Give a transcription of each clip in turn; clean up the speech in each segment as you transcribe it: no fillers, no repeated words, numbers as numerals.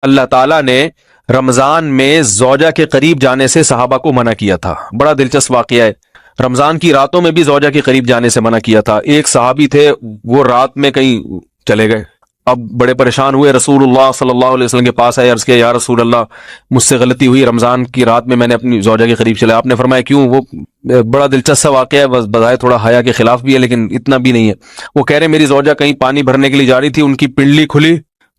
اللہ تعالیٰ نے رمضان میں زوجہ کے قریب جانے سے صحابہ کو منع کیا تھا. بڑا دلچسپ واقعہ ہے. رمضان کی راتوں میں بھی زوجہ کے قریب جانے سے منع کیا تھا. ایک صحابی تھے, وہ رات میں کہیں چلے گئے, اب بڑے پریشان ہوئے, رسول اللہ صلی اللہ علیہ وسلم کے پاس آئے, عرض کیا یا رسول اللہ مجھ سے غلطی ہوئی, رمضان کی رات میں نے اپنی زوجہ کے قریب چلا. آپ نے فرمایا کیوں؟ وہ بڑا دلچسپ واقعہ ہے, بس بظاہر تھوڑا حیا کے خلاف بھی ہے لیکن اتنا بھی نہیں ہے. وہ کہہ رہے میری زوجہ کہیں پانی بھرنے کے لیے جا رہی تھی, ان کی پنڈلی کھلی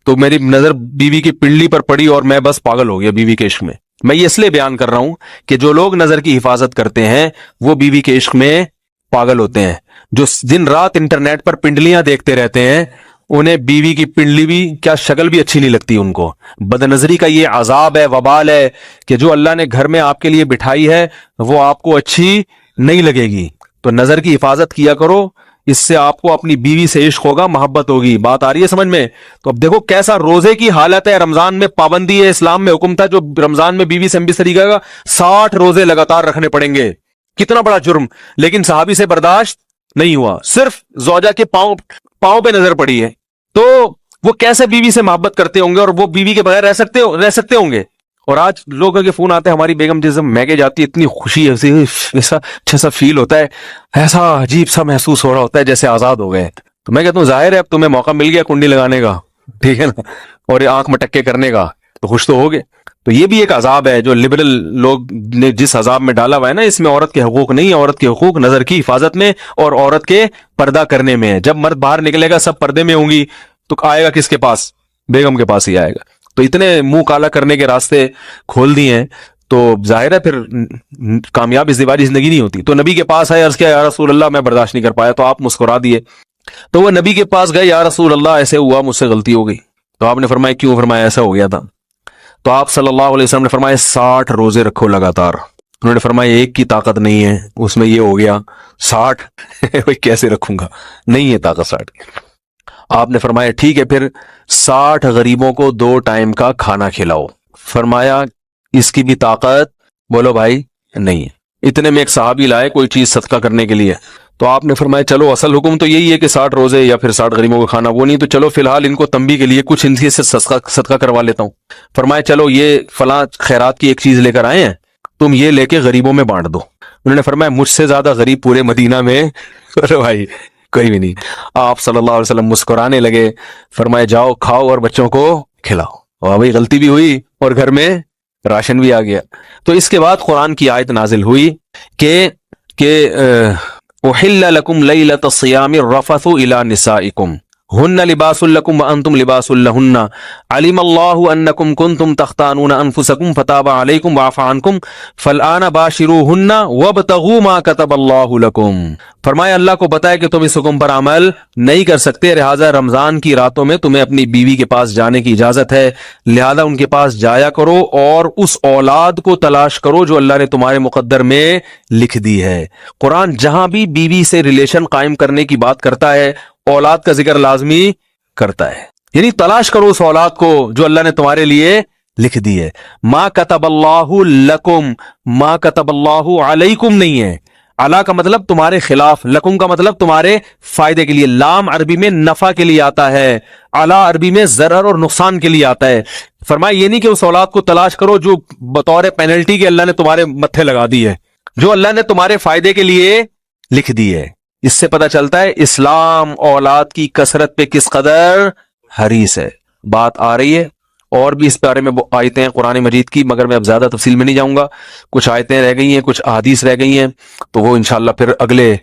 تو میری نظر بیوی کی پنڈلی پر پڑی اور میں بس پاگل ہو گیا بیوی کے عشق میں. میں یہ اس لیے بیان کر رہا ہوں کہ جو لوگ نظر کی حفاظت کرتے ہیں وہ بیوی کے عشق میں پاگل ہوتے ہیں. جو دن رات انٹرنیٹ پر پنڈلیاں دیکھتے رہتے ہیں انہیں بیوی کی پنڈلی بھی کیا شکل بھی اچھی نہیں لگتی ان کو. بد نظری کا یہ عذاب ہے, وبال ہے کہ جو اللہ نے گھر میں آپ کے لیے بٹھائی ہے وہ آپ کو اچھی نہیں لگے گی. تو نظر کی حفاظت کیا کرو, اس سے آپ کو اپنی بیوی سے عشق ہوگا, محبت ہوگی. بات آ رہی ہے سمجھ میں؟ تو اب دیکھو کیسا روزے کی حالت ہے. رمضان میں پابندی ہے, اسلام میں حکم تھا جو رمضان میں بیوی سے بستری کرے گا 60 روزے لگاتار رکھنے پڑیں گے. کتنا بڑا جرم, لیکن صحابی سے برداشت نہیں ہوا. صرف زوجہ کے پاؤں پہ نظر پڑی ہے تو وہ کیسے بیوی سے محبت کرتے ہوں گے, اور وہ بیوی کے بغیر رہ سکتے ہوں گے. اور آج لوگوں کے فون آتے ہیں, ہماری بیگم جس میگے جاتی ہے اتنی خوشی ہے, ایسا اچھا سا فیل ہوتا ہے, ایسا عجیب سا محسوس ہو رہا ہوتا ہے جیسے آزاد ہو گئے. تو میں کہتا ہوں ظاہر ہے اب تمہیں موقع مل گیا کنڈی لگانے کا, ٹھیک ہے نا, اور آنکھ مٹکے کرنے کا, تو خوش تو ہوگے. تو یہ بھی ایک عذاب ہے جو لبرل لوگ نے جس عذاب میں ڈالا ہوا ہے نا, اس میں عورت کے حقوق نہیں ہے. عورت کے حقوق نظر کی حفاظت میں اور عورت کے پردہ کرنے میں ہے. جب مرد باہر نکلے گا سب پردے میں ہوں گی تو آئے گا کس کے پاس؟ بیگم کے پاس ہی آئے گا. تو اتنے منہ کالا کرنے کے راستے کھول دیے ہیں تو ظاہر ہے پھر کامیاب ازدواجی زندگی نہیں ہوتی. تو نبی کے پاس آئے, عرض کیا یا رسول اللہ میں برداشت نہیں کر پایا. تو آپ مسکرا دیے. تو وہ نبی کے پاس گئے, یا رسول اللہ ایسے ہوا, مجھ سے غلطی ہو گئی. تو آپ نے فرمایا کیوں؟ فرمایا ایسا ہو گیا تھا. تو آپ صلی اللہ علیہ وسلم نے فرمایا 60 روزے رکھو لگاتار. انہوں نے فرمایا ایک کی طاقت نہیں ہے, اس میں یہ ہو گیا 60 کیسے رکھوں گا, نہیں ہے طاقت 60 کی. آپ نے فرمایا ٹھیک ہے پھر 60 غریبوں کو 2 ٹائم کا کھانا کھلاؤ. فرمایا اس کی بھی طاقت بولو بھائی نہیں ہے. اتنے میں ایک صحابی لائے کوئی چیز صدقہ کرنے کے لیے. تو آپ نے فرمایا چلو اصل حکم تو یہی ہے کہ 60 روزے یا پھر 60 غریبوں کو کھانا, وہ نہیں تو چلو فی الحال ان کو تنبیہ کے لیے کچھ ان سے صدقہ کروا لیتا ہوں. فرمایا چلو یہ فلاں خیرات کی ایک چیز لے کر آئے ہیں, تم یہ لے کے غریبوں میں بانٹ دو. انہوں نے فرمایا مجھ سے زیادہ غریب پورے مدینہ میں بھائی کوئی بھی نہیں. آپ صلی اللہ علیہ وسلم مسکرانے لگے, فرمایا جاؤ کھاؤ اور بچوں کو کھلاؤ. اور بھائی غلطی بھی ہوئی اور گھر میں راشن بھی آ گیا. تو اس کے بعد قرآن کی آیت نازل ہوئی کہ احل لکم لیلۃ الصیام الرفث الی نسائکم ہن لباس لکم وانتم لباس لہن علم اللہ انکم کنتم تختانون انفسکم فتاب علیکم وعفی عنکم فالآن باشروہن وابتغوا ما کتب اللہ لکم. فرمایا اللہ کو بتایا کہ تم اس حکم پر عمل نہیں کر سکتے, لہذا رمضان کی راتوں میں تمہیں اپنی بیوی کے پاس جانے کی اجازت ہے, لہذا ان کے پاس جایا کرو اور اس اولاد کو تلاش کرو جو اللہ نے تمہارے مقدر میں لکھ دی ہے. قرآن جہاں بھی بیوی سے ریلیشن قائم کرنے کی بات کرتا ہے اولاد کا ذکر لازمی کرتا ہے, یعنی تلاش کرو اس اولاد کو جو اللہ نے تمہارے لیے لکھ دی ہے. ما کتب اللہ لکم, ما کتب اللہ علیکم نہیں ہے. علا کا مطلب تمہارے خلاف, لکم کا مطلب تمہارے فائدے کے لیے. لام عربی میں نفع کے لیے آتا ہے, علا عربی میں ضرر اور نقصان کے لیے آتا ہے. فرمایا یہ نہیں کہ اس اولاد کو تلاش کرو جو بطور پینلٹی کے اللہ نے تمہارے متھے لگا دی ہے, جو اللہ نے تمہارے فائدے کے لیے لکھ دی ہے. اس سے پتہ چلتا ہے اسلام اولاد کی کثرت پہ کس قدر حریص ہے. بات آ رہی ہے اور بھی اس بارے میں آیتیں ہیں قرآن مجید کی, مگر میں اب زیادہ تفصیل میں نہیں جاؤں گا. کچھ آیتیں رہ گئی ہیں, کچھ احادیث رہ گئی ہیں, تو وہ انشاءاللہ پھر اگلے